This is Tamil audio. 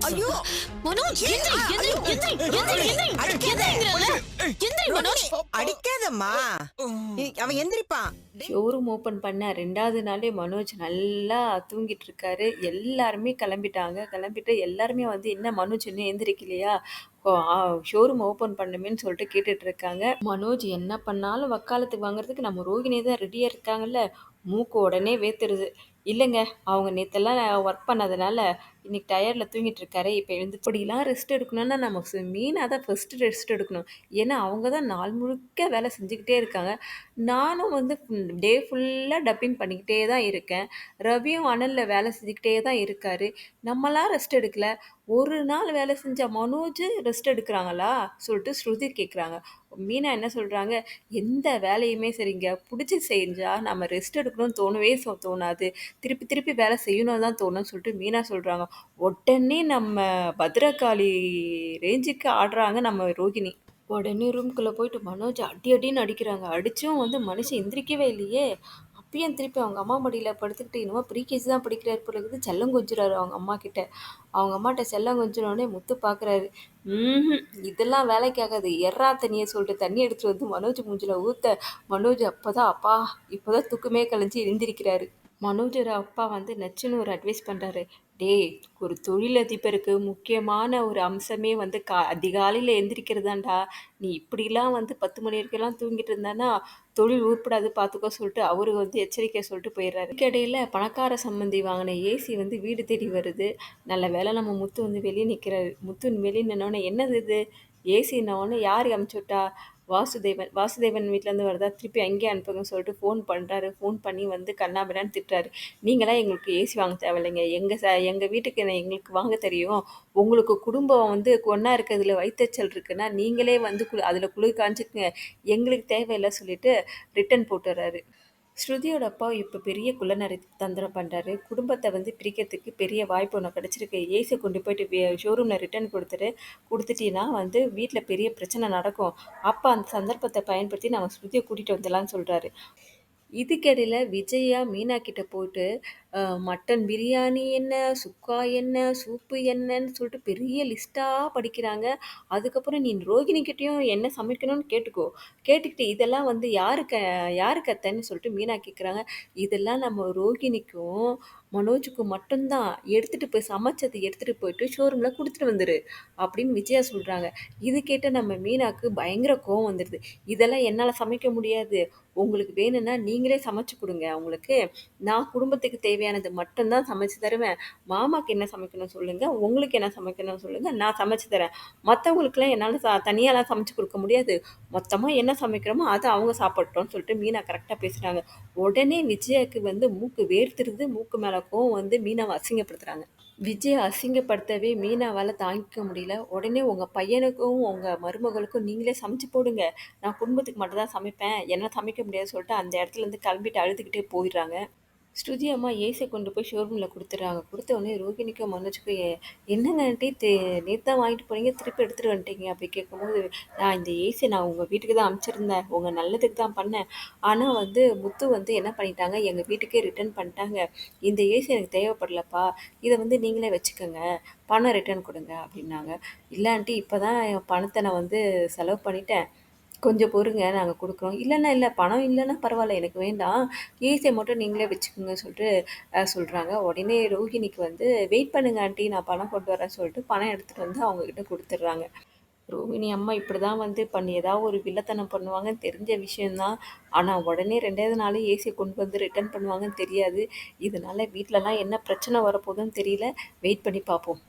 ஐயோ! மனோஜ் ஏய், எந்திரி எந்திரி ஐயோ! எந்திரி எந்திரி ரோகிணி, எந்திரி அடிக்காத. எந்திரிங்கறல எந்திரி மனோஜ். ரோகிணி, அடிக்காதம்மா. அவன் எந்திரிப்பான். ஷோரூம் ஓப்பன் பண்ண 2வது நாளே மனோஜ் நல்லா தூங்கிட்டு இருக்காரு. எல்லாருமே கிளம்பிட்டாங்க. கிளம்பிட்டு எல்லாருமே வந்து என்ன மனோஜ் இன்னும் எந்திரிக்கலையா? ஓ ஷோரூம் ஓப்பன் பண்ணுமேன்னு சொல்லிட்டு கேட்டுட்டு இருக்காங்க. மனோஜ் என்ன பண்ணாலும் வக்காலத்துக்கு வாங்குறதுக்கு நம்ம ரோகிணி தான் ரெடியா இருக்காங்கல்ல. மூக்கு உடனே வேத்துருது. இல்லைங்க, அவங்க நேத்தெல்லாம் ஒர்க் பண்ணதுனால இன்னைக்கு டயர்ட்ல தூங்கிட்டு இருக்காரு. இப்போ எழுந்து இப்படிலாம் ரெஸ்ட் எடுக்கணும்னா நம்ம மீனா தான் ஃபர்ஸ்ட் ரெஸ்ட் எடுக்கணும். ஏன்னா அவங்க தான் நாள் முழுக்க வேலை செஞ்சுக்கிட்டே இருக்காங்க. நானும் வந்து டே ஃபுல்லாக டப்பிங் பண்ணிக்கிட்டே தான் இருக்கேன். ரவியும் அனலில் வேலை செஞ்சுக்கிட்டே தான் இருக்காரு. நம்மலாம் ரெஸ்ட் எடுக்கல. ஒரு நாள் வேலை செஞ்ச மனோஜ் ரெஸ்ட் எடுக்கிறாங்களா சொல்லிட்டு ஸ்ருதி கேட்குறாங்க. மீனா என்ன சொல்கிறாங்க, எந்த வேலையுமே சரிங்க பிடிச்சி செஞ்சா நம்ம ரெஸ்ட் எடுக்கணும்னு தோணவே தோணாது. திருப்பி திருப்பி வேலை செய்யணும் தான் தோணும்னு சொல்லிட்டு மீனா சொல்கிறாங்க. உடனே நம்ம பத்ரகாளி ரேஞ்சுக்கு ஆடுறாங்க நம்ம ரோகிணி. உடனே ரூம்குள்ளே போயிட்டு மனோஜ் அடி அடின்னு அடிக்கிறாங்க. அடிச்சும் வந்து மனுஷன் எந்திரிக்கவே இல்லையே. அப்பயும் திருப்பி அவங்க அம்மா மடியில் படுத்துக்கிட்டு என்னமோ ப்ரீகேஜி தான் படிக்கிறாரு போல இருக்குது. செல்லம் கொஞ்சுறாரு அவங்க அம்மா கிட்ட. அவங்க அம்மாட்ட செல்லம் கொஞ்சினோடனே முத்து பார்க்குறாரு. இதெல்லாம் வேலைக்கு ஆகாது. எர்ரா தண்ணியை சொல்லிட்டு தண்ணி எடுத்துகிட்டு வந்து மனோஜ் மூஞ்சில் ஊற்ற மனோஜ் அப்போதான் அப்பா இப்போதான் தூக்கமே கலைஞ்சி எழுந்திருக்கிறாரு. மனோஜோட அப்பா வந்து நச்சுன்னு ஒரு அட்வைஸ் பண்ணுறாரு. டேய், ஒரு தொழிலதிபருக்கு முக்கியமான ஒரு அம்சமே வந்து அதிகாலையில் எந்திரிக்கிறதாண்டா. நீ இப்படிலாம் வந்து 10 மணி வரைக்கும்லாம் தூங்கிட்டு இருந்தானா தொழில் உருப்படாது பார்த்துக்கோ சொல்லிட்டு அவரு வந்து எச்சரிக்கை சொல்லிட்டு போயிடுறாரு. இதுக்கிடையில் பணக்கார சம்மந்தி வாங்கின ஏசி வந்து வீடு தேடி வருது. நல்ல வேளை நம்ம முத்து வந்து வெளியே நிற்கிறாரு. முத்து வெளியே நின்னோடனே என்னது இது ஏசின்னொடனே யார் அமுச்சு விட்டா? வாசுதேவன். வாசுதேவன் வீட்டிலேருந்து வருதா, திருப்பி அங்கேயே அனுப்புங்கன்னு சொல்லிட்டு ஃபோன் பண்ணுறாரு. ஃபோன் பண்ணி வந்து கண்ணாபின்னான்னு திட்டுறாரு. நீங்களாம் எங்களுக்கு ஏசி வாங்க தேவையில்லைங்க. எங்கள் வீட்டுக்கு எங்களுக்கு வாங்க தெரியும். உங்களுக்கு குடும்பம் வந்து ஒன்றா இருக்கிறதுல வயிற்றச்சல் இருக்குன்னா நீங்களே வந்து அதில் குளிர் காஞ்சிக்குங்க. எங்களுக்கு தேவையில்லை சொல்லிட்டு ரிட்டன் போட்டுறாரு. ஸ்ருதியோட அப்பா இப்போ பெரிய குள்ளநரி தந்திரம் பண்ணுறாரு. குடும்பத்தை வந்து பிரிக்கிறதுக்கு பெரிய வாய்ப்பு ஒன்று கிடச்சிருக்கு. ஏசியை கொண்டு போயிட்டு ஷோரூமில் ரிட்டர்ன் கொடுத்துட்டீங்கன்னா வந்து வீட்டில் பெரிய பிரச்சனை நடக்கும். அப்போ அந்த சந்தர்ப்பத்தை பயன்படுத்தி நம்ம ஸ்ருதியை கூட்டிகிட்டு வந்துடலான்னு சொல்கிறாரு. இதுக்கிடையில் விஜயா மீனா கிட்ட போயிட்டு மட்டன் பிரியாணி என்ன, சுக்கா என்ன, சூப்பு என்னன்னு சொல்லிட்டு பெரிய லிஸ்ட்டாக படிக்கிறாங்க. அதுக்கப்புறம் நீ ரோகிணிக்கிட்டேயும் என்ன சமைக்கணும்னு கேட்டுக்கோ. கேட்டுக்கிட்டு இதெல்லாம் வந்து யாருக்கு அத்தைன்னு சொல்லிட்டு மீனா கேட்குறாங்க. இதெல்லாம் நம்ம ரோகிணிக்கும் மனோஜுக்கும் மட்டும்தான். எடுத்துகிட்டு போய் சமைச்சதை எடுத்துகிட்டு போயிட்டு ஷோரூமில் கொடுத்துட்டு வந்துரு அப்படின்னு விஜயா சொல்கிறாங்க. இது கேட்ட நம்ம மீனாவுக்கு பயங்கர கோவம் வந்துடுது. இதெல்லாம் என்னால் சமைக்க முடியாது. உங்களுக்கு வேணும்னா நீங்களே சமைச்சு கொடுங்க. அவங்களுக்கு நான் குடும்பத்துக்கு தேவையானது மட்டும்தான் சமைச்சு தருவேன். மாமாவுக்கு என்ன சமைக்கணும் சொல்லுங்கள், உங்களுக்கு என்ன சமைக்கணும் சொல்லுங்கள், நான் சமைச்சு தரேன். மற்றவங்களுக்குலாம் என்னால் தனியாலாம் சமைச்சு கொடுக்க முடியாது. மொத்தமாக என்ன சமைக்கிறோமோ அதை அவங்க சாப்பிட்டோன்னு சொல்லிட்டு மீனா கரெக்டாக பேசுகிறாங்க. உடனே விஜயாவுக்கு வந்து மூக்கு வேர்த்துருது. மூக்கு மேலே கோவம் வந்து மீனாவை அசிங்கப்படுத்துகிறாங்க. விஜய் அசிங்கப்படுத்தவே மீனாவால் தாங்கிக்க முடியல. உடனே உங்கள் பையனுக்கும் உங்கள் மருமகளுக்கும் நீங்களே சமைச்சு போடுங்க. நான் குடும்பத்துக்கு மட்டும் தான் சமைப்பேன். என்னால் சமைக்க முடியாதுன்னு சொல்லிட்டு அந்த இடத்துலேருந்து கிளம்பிட்டு அழுதுகிட்டே போயிடுறாங்க. ஸ்ருதி அம்மா ஏசியை கொண்டு போய் ஷோரூமில் கொடுத்துட்றாங்க. கொடுத்த உடனே ரோகிணிக்கும் மனோஜுக்கும் என்னங்க ஆண்டி நேற்று தான் வாங்கிட்டு போனீங்க, திருப்பி எடுத்துகிட்டு வந்துட்டீங்க அப்படி கேட்கும்போது, நான் இந்த ஏசியை நான் உங்கள் வீட்டுக்கு தான் அனுப்பிச்சிருந்தேன். உங்கள் நல்லதுக்கு தான் பண்ணேன். ஆனால் வந்து முத்து வந்து என்ன பண்ணிட்டாங்க, எங்கள் வீட்டுக்கே ரிட்டர்ன் பண்ணிட்டாங்க. இந்த ஏசி எனக்கு தேவைப்படலப்பா, இதை வந்து நீங்களே வச்சுக்கோங்க, பணம் ரிட்டர்ன் கொடுங்க அப்படின்னாங்க. இல்லை ஆண்டி, இப்போ தான் என் பணத்தை நான் வந்து செலவு பண்ணிட்டேன், கொஞ்சம் பொறுங்க நாங்கள் கொடுக்குறோம். இல்லைன்னா இல்லை, பணம் இல்லைன்னா பரவாயில்ல, எனக்கு வேண்டாம், ஏசியை மட்டும் நீங்களே வச்சுக்கோங்க சொல்லிட்டு சொல்கிறாங்க. உடனே ரோஹிணிக்கு வந்து வெயிட் பண்ணுங்க ஆண்டி, நான் பணம் கொண்டு வரேன்னு சொல்லிட்டு பணம் எடுத்துகிட்டு வந்து அவங்கக்கிட்ட கொடுத்துட்றாங்க. ரோஹிணி அம்மா இப்படி தான் வந்து ஏதாவது ஒரு வில்லத்தனம் பண்ணுவாங்கன்னு தெரிஞ்ச விஷயந்தான். ஆனால் உடனே 2வது நாள் ஏசியை கொண்டு வந்து ரிட்டர்ன் பண்ணுவாங்கன்னு தெரியாது. இதனால் வீட்டிலலாம் என்ன பிரச்சனை வரப்போகுதுன்னு தெரியல. வெயிட் பண்ணி பார்ப்போம்.